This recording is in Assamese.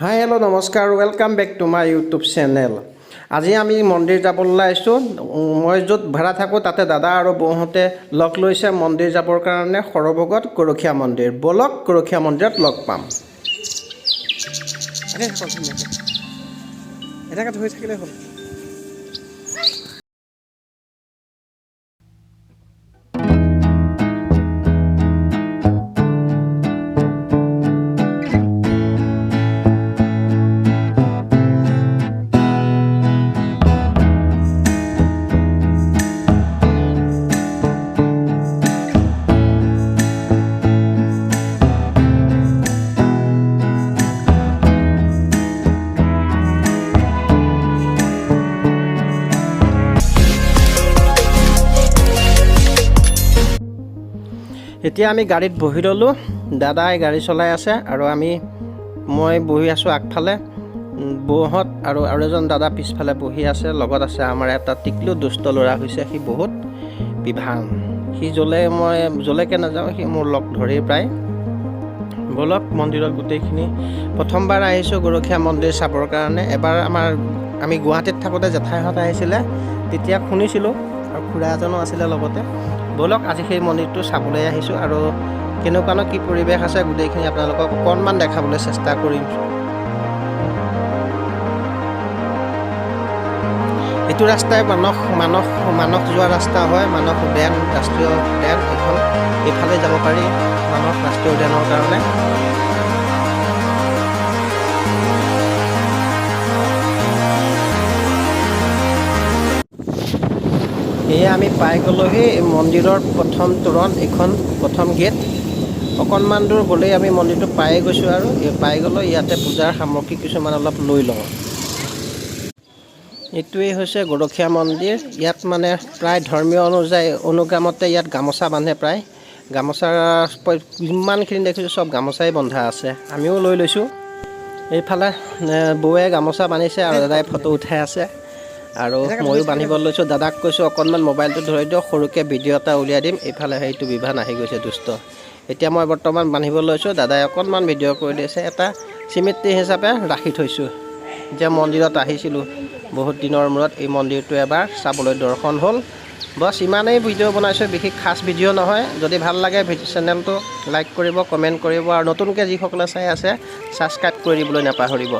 হাই হেল্ল' নমস্কাৰ welcome back to my YouTube channel. আজি আমি মন্দিৰ যাবলৈ আহিছোঁ। মই য'ত ভাড়া থাকোঁ তাতে দাদা আৰু বৌহঁতে লগ লৈছে মন্দিৰ যাবৰ কাৰণে সৰভোগত গৰখীয়া মন্দিৰ। বলক গৰখীয়া মন্দিৰত লগ পাম। এনেকৈ ধৰি থাকিলে হ'ল। এতিয়া আমি গাড়ীত বহি ল'লোঁ। দাদাই গাড়ী চলাই আছে আৰু মই বহি আছোঁ আগফালে। বৌহঁত আৰু এজন দাদা পিছফালে বহি আছে। লগত আছে আমাৰ এটা টিকলু দুষ্ট ল'ৰা হৈছে, সি বহুত বিভান। সি য'লৈকে নাযাওঁ সি মোৰ লগ ধৰি প্ৰায়। বলক মন্দিৰত গোটেইখিনি প্ৰথমবাৰ আহিছোঁ গৰখীয়া মন্দিৰ চাবৰ কাৰণে। এবাৰ আমি গুৱাহাটীত থাকোঁতে জেঠাইহঁত আহিছিলে, তেতিয়া শুনিছিলোঁ আৰু খুৰা এজনো আছিলে লগতে। বলক আজি সেই মন্দিৰটো চাবলৈ আহিছোঁ আৰু কেনেকুৱানো কি পৰিৱেশ আছে গোটেইখিনি আপোনালোকক অকণমান দেখাবলৈ চেষ্টা কৰিম। এইটো ৰাস্তাই মানস যোৱা ৰাস্তা হয়। মানস উদ্যান ৰাষ্ট্ৰীয় উদ্যান এইখন। এইফালে যাব পাৰি মানস ৰাষ্ট্ৰীয় উদ্যানৰ কাৰণে। এয়া আমি পাই গ'লোহি মন্দিৰৰ প্ৰথম তোৰণ, এইখন প্ৰথম গেট। অকণমান দূৰ গ'লেই আমি মন্দিৰটো পাই গৈছোঁ আৰু পাই গ'লোঁ। ইয়াতে পূজাৰ সামগ্ৰী কিছুমান অলপ লৈ লওঁ। এইটোৱেই হৈছে গৰখীয়া মন্দিৰ। ইয়াত মানে প্ৰায় ধৰ্মীয় অনুগামতে ইয়াত গামোচা বান্ধে প্ৰায়। গামোচা যিমানখিনি দেখিছোঁ চব গামোচাই বন্ধা আছে। আমিও লৈ লৈছোঁ। এইফালে বৌৱে গামোচা বান্ধিছে আৰু দাদাই ফটো উঠাই আছে আৰু ময়ো বান্ধিব লৈছোঁ। দাদাক কৈছোঁ অকণমান মোবাইলটো ধৰি দিয়ক, সৰুকৈ ভিডিঅ' এটা উলিয়াই দিম। এইফালে সেইটো বিভান আহি গৈছে দুষ্ট। এতিয়া মই বৰ্তমান বান্ধিব লৈছোঁ। দাদাই অকণমান ভিডিঅ' কৰি দিছে। এটা স্মৃতি হিচাপে ৰাখি থৈছোঁ যে মন্দিৰত আহিছিলোঁ বহুত দিনৰ মূৰত। এই মন্দিৰটো এবাৰ চাবলৈ দৰ্শন হ'ল। বছ ইমানেই ভিডিঅ' বনাইছোঁ, বিশেষ খাচ ভিডিঅ' নহয়। যদি ভাল লাগে চেনেলটো লাইক কৰিব, কমেণ্ট কৰিব আৰু নতুনকৈ যিসকলে চাই আছে ছাবস্ক্ৰাইব কৰি দিবলৈ নাপাহৰিব।